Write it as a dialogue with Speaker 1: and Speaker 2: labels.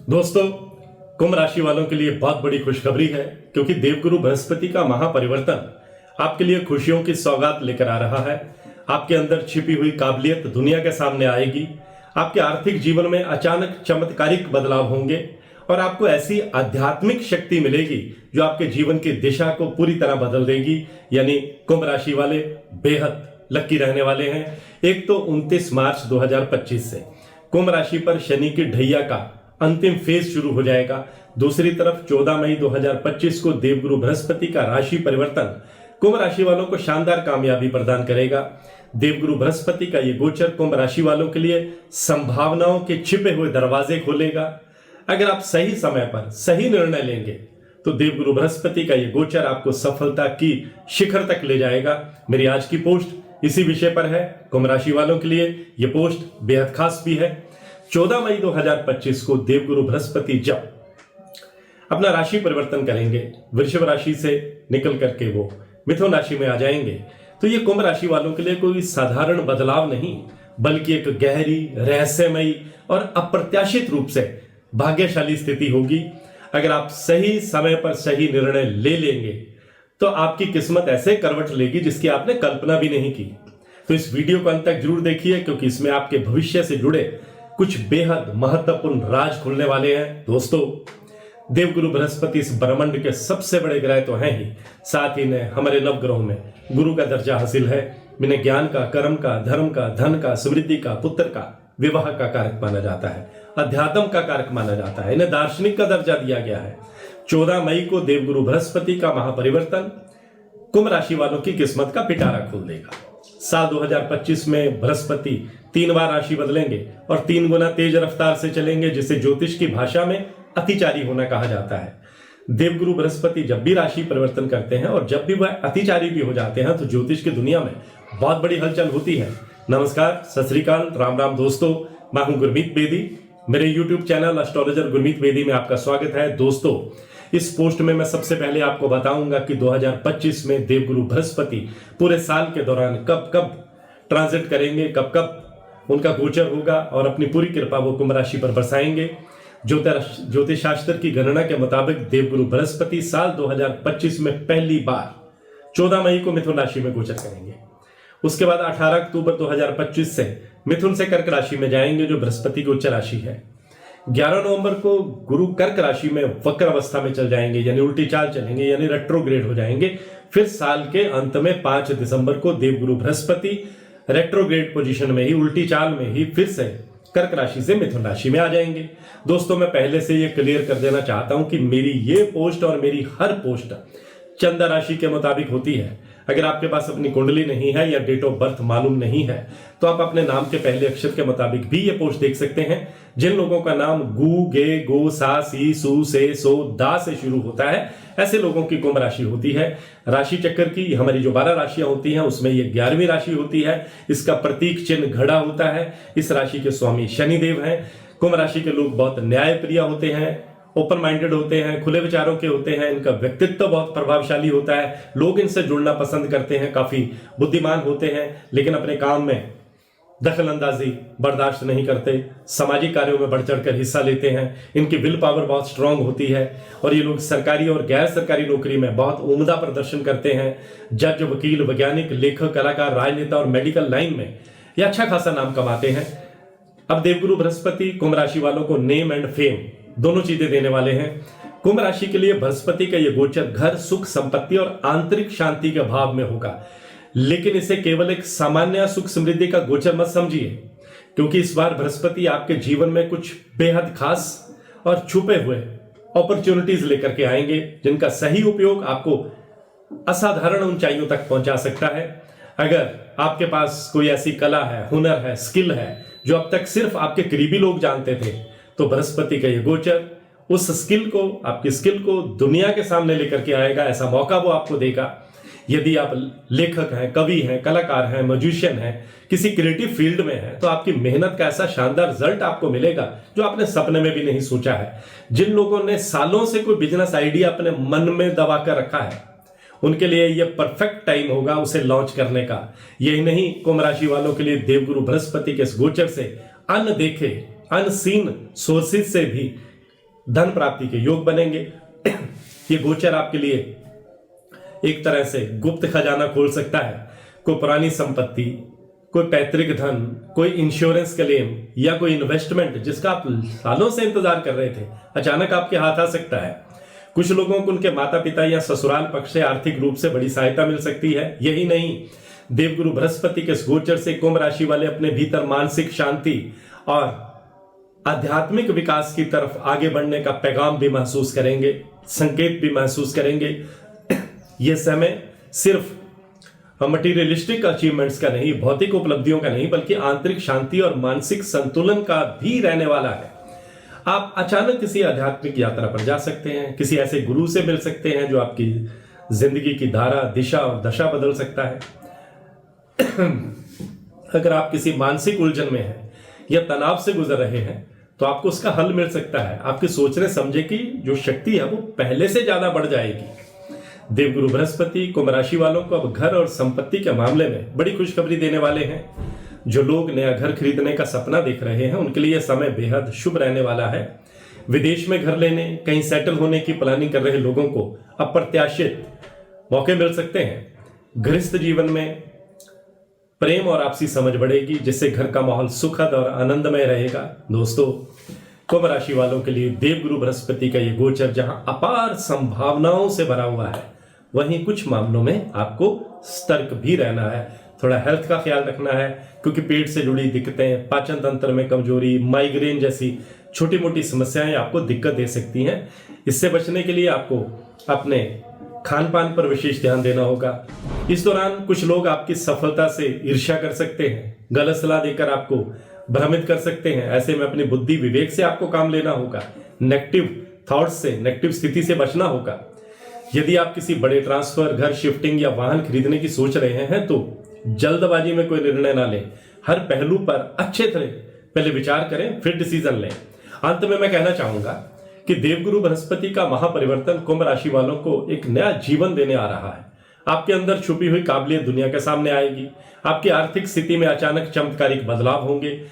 Speaker 1: दोस्तों, कुंभ राशि वालों के लिए बहुत बड़ी खुशखबरी है क्योंकि देवगुरु बृहस्पति का महापरिवर्तन आपके लिए खुशियों की सौगात लेकर आ रहा है। आपके अंदर छिपी हुई काबिलियत दुनिया के सामने आएगी। आपके आर्थिक जीवन में अचानक चमत्कारिक बदलाव होंगे और आपको ऐसी आध्यात्मिक शक्ति मिलेगी जो आपके जीवन की दिशा को पूरी तरह बदल देगी। यानी कुंभ राशि वाले बेहद लकी रहने वाले हैं। एक तो 29 मार्च 2025 से कुंभ राशि पर शनि की ढैया का अंतिम फेज शुरू हो जाएगा। दूसरी तरफ 14 मई 2025 को देवगुरु बृहस्पति का राशि परिवर्तन कुंभ राशि वालों को शानदार कामयाबी प्रदान करेगा। देवगुरु बृहस्पति का ये गोचर कुंभ राशि वालों के लिए संभावनाओं के छिपे हुए दरवाजे खोलेगा। अगर आप सही समय पर सही निर्णय लेंगे तो देवगुरु बृहस्पति का ये गोचर आपको सफलता की शिखर तक ले जाएगा। मेरी आज की पोस्ट इसी विषय पर है। कुंभ राशि वालों के लिए ये पोस्ट बेहद खास भी है। 14 मई 2025 को देवगुरु बृहस्पति जब अपना राशि परिवर्तन करेंगे, वृषभ राशि से निकल करके वो मिथुन राशि में आ जाएंगे, तो ये कुंभ राशि वालों के लिए कोई साधारण बदलाव नहीं बल्कि एक गहरी, रहस्यमयी और अप्रत्याशित रूप से भाग्यशाली स्थिति होगी। अगर आप सही समय पर सही निर्णय ले लेंगे तो आपकी किस्मत ऐसे करवट लेगी जिसकी आपने कल्पना भी नहीं की। तो इस वीडियो को अंत तक जरूर देखिए क्योंकि इसमें आपके भविष्य से जुड़े कुछ बेहद महत्वपूर्ण राज खुलने वाले हैं। दोस्तों, देवगुरु बृहस्पति इस ब्रह्मांड के सबसे बड़े ग्रह तो हैं ही, साथ ही ने हमारे नवग्रहों में गुरु का दर्जा हासिल है। इन्हें ज्ञान का, कर्म का, धर्म का, धन का, समृद्धि का, पुत्र का, विवाह का कारक माना जाता है, अध्यात्म का कारक माना जाता है। इन्हें दार्शनिक का दर्जा दिया गया है। 14 मई को देवगुरु बृहस्पति का महापरिवर्तन कुंभ राशि वालों की किस्मत का पिटारा खोल देगा। साल 2025 में बृहस्पति 3 बार राशि बदलेंगे और 3 गुना तेज रफ्तार से चलेंगे, जिसे ज्योतिष की भाषा में अतिचारी होना कहा जाता है। देवगुरु बृहस्पति जब भी राशि परिवर्तन करते हैं और जब भी वह अतिचारी भी हो जाते हैं तो ज्योतिष की दुनिया में बहुत बड़ी हलचल होती है। नमस्कार, सत श्री अकाल, राम राम दोस्तों, मैं हूं गुरमीत बेदी। मेरे YouTube channel astrologer Gurmeet Bedi में आपका स्वागत है। दोस्तों, इस पोस्ट में मैं सबसे पहले आपको बताऊंगा कि 2025 में देवगुरु बृहस्पति पूरे साल के दौरान कब कब ट्रांजिट करेंगे, कब कब उनका गोचर होगा और अपनी पूरी कृपा वो कुंभ राशि पर बरसाएंगे। ज्योतिष शास्त्र की गणना के मुताबिक देवगुरु बृहस्पति साल 2025 में पहली बार 14 मई को मिथुन राशि में गोचर करेंगे। उसके बाद 18 अक्टूबर 2025 से मिथुन से कर्क राशि में जाएंगे, जो बृहस्पति की उच्च राशि है। 11 नवंबर को गुरु कर्क राशि में वक्र अवस्था में चल जाएंगे, यानी उल्टी चाल चलेंगे, यानी रेट्रोग्रेड हो जाएंगे। फिर साल के अंत में 5 दिसंबर को देवगुरु बृहस्पति रेट्रोग्रेड पोजीशन में ही, उल्टी चाल में ही फिर से कर्क राशि से मिथुन राशि में आ जाएंगे। दोस्तों, मैं पहले से ये क्लियर कर देना चाहता हूं कि मेरी ये पोस्ट और मेरी हर पोस्ट चंद्र राशि के मुताबिक होती है। अगर आपके पास अपनी कुंडली नहीं है या डेट ऑफ बर्थ मालूम नहीं है तो आप अपने नाम के पहले अक्षर के मुताबिक भी ये पोस्ट देख सकते हैं। जिन लोगों का नाम गु, गे, गो, सा, सी, सु, से, सो, दा से शुरू होता है, ऐसे लोगों की कुंभ राशि होती है। राशि चक्कर की हमारी जो 12 राशियां होती हैं उसमें ये 11वीं राशि होती है। इसका प्रतीक चिन्ह घड़ा होता है। इस राशि के स्वामी शनिदेव हैं। कुंभ राशि के लोग बहुत न्यायप्रिय होते हैं, ओपन माइंडेड होते हैं, खुले विचारों के होते हैं। इनका व्यक्तित्व बहुत प्रभावशाली होता है। लोग इनसे जुड़ना पसंद करते हैं। काफी बुद्धिमान होते हैं लेकिन अपने काम में दखल अंदाजी बर्दाश्त नहीं करते। सामाजिक कार्यों में बढ़ चढ़कर हिस्सा लेते हैं। इनकी विल पावर बहुत स्ट्रांग होती है और ये लोग सरकारी और गैर सरकारी नौकरी में बहुत उम्दा प्रदर्शन करते हैं। जज, वकील, वैज्ञानिक, लेखक, कलाकार, राजनेता और मेडिकल लाइन में ये अच्छा खासा नाम कमाते हैं। अब देवगुरु बृहस्पति कुंभ राशि वालों को नेम एंड फेम दोनों चीजें देने वाले हैं। कुंभ राशि के लिए बृहस्पति का यह गोचर घर, सुख, संपत्ति और आंतरिक शांति के भाव में होगा, लेकिन इसे केवल एक सामान्य सुख समृद्धि का गोचर मत समझिए, क्योंकि इस बार बृहस्पति आपके जीवन में कुछ बेहद खास और छुपे हुए अपॉर्चुनिटीज लेकर के आएंगे, जिनका सही उपयोग आपको असाधारण ऊंचाइयों तक पहुंचा सकता है। अगर आपके पास कोई ऐसी कला है, हुनर है, स्किल है जो अब तक सिर्फ आपके करीबी लोग जानते थे, तो बृहस्पति का यह गोचर उस स्किल को, आपकी स्किल को दुनिया के सामने लेकर के आएगा। ऐसा मौका वो आपको देगा। यदि आप लेखक हैं, कवि हैं, कलाकार हैं, म्यूजिशियन हैं, किसी क्रिएटिव फील्ड में हैं, तो आपकी मेहनत का ऐसा शानदार रिजल्ट आपको मिलेगा जो आपने सपने में भी नहीं सोचा है। जिन लोगों ने सालों से कोई बिजनेस आइडिया अपने मन में दबा कर रखा है, उनके लिए यह परफेक्ट टाइम होगा उसे लॉन्च करने का। यही नहीं, कुंभ राशि वालों के लिए देवगुरु बृहस्पति के इस गोचर से अनदेखे, अनसीन सोर्सेज से भी धन प्राप्ति के योग बनेंगे। ये गोचर आपके लिए एक तरह से गुप्त खजाना खोल सकता है। कोई पुरानी संपत्ति, कोई पैतृक धन, कोई इंश्योरेंस क्लेम या कोई इन्वेस्टमेंट जिसका आप सालों से इंतजार कर रहे थे, अचानक आपके हाथ आ सकता है। कुछ लोगों को उनके माता पिता या ससुराल पक्ष से आर्थिक रूप से बड़ी सहायता मिल सकती है। यही नहीं, देवगुरु बृहस्पति के इस गोचर से कुंभ राशि वाले अपने भीतर मानसिक शांति और आध्यात्मिक विकास की तरफ आगे बढ़ने का पैगाम भी महसूस करेंगे, संकेत भी महसूस करेंगे। यह समय सिर्फ मटीरियलिस्टिक अचीवमेंट्स का नहीं, भौतिक उपलब्धियों का नहीं, बल्कि आंतरिक शांति और मानसिक संतुलन का भी रहने वाला है। आप अचानक किसी आध्यात्मिक यात्रा पर जा सकते हैं, किसी ऐसे गुरु से मिल सकते हैं जो आपकी जिंदगी की धारा, दिशा और दशा बदल सकता है। अगर आप किसी मानसिक उलझन में हैं या तनाव से गुजर रहे हैं तो आपको उसका हल मिल सकता है। आपके सोचने समझने की जो शक्ति है वो पहले से ज्यादा बढ़ जाएगी। देवगुरु बृहस्पति कुंभ राशि वालों को अब घर और संपत्ति के मामले में बड़ी खुशखबरी देने वाले हैं। जो लोग नया घर खरीदने का सपना देख रहे हैं उनके लिए समय बेहद शुभ रहने वाला है। विदेश में घर लेने, कहीं सेटल होने की प्लानिंग कर रहे लोगों को अप्रत्याशित मौके मिल सकते हैं। गृहस्थ जीवन में प्रेम और आपसी समझ बढ़ेगी, जिससे घर का माहौल सुखद और आनंदमय रहेगा। दोस्तों, कुंभ राशि वालों के लिए देवगुरु बृहस्पति का ये गोचर जहां अपार संभावनाओं से भरा हुआ है, वहीं कुछ मामलों में आपको सतर्क भी रहना है। थोड़ा हेल्थ का ख्याल रखना है, क्योंकि पेट से जुड़ी दिक्कतें, पाचन तंत्र में कमजोरी, माइग्रेन जैसी छोटी मोटी समस्याएं आपको दिक्कत दे सकती हैं। इससे बचने के लिए आपको अपने खान पान पर विशेष ध्यान देना होगा। इस दौरान कुछ लोग आपकी सफलता से ईर्ष्या कर सकते हैं, गलत सलाह देकर आपको भ्रमित कर सकते हैं। ऐसे में अपनी बुद्धि विवेक से आपको काम लेना होगा। नेगेटिव थॉट्स से, नेगेटिव स्थिति से बचना होगा। यदि आप किसी बड़े ट्रांसफर, घर शिफ्टिंग या वाहन खरीदने की सोच रहे हैं तो जल्दबाजी में कोई निर्णय ना लें। हर पहलू पर अच्छे तरह पहले विचार करें, फिर डिसीजन लें। अंत में मैं कहना चाहूंगा कि देवगुरु बृहस्पति का महापरिवर्तन कुंभ राशि वालों को एक नया जीवन देने आ रहा है। आपके अंदर छुपी हुई काबिलियत दुनिया के सामने आएगी। आपकी आर्थिक स्थिति में अचानक चमत्कारिक बदलाव होंगे।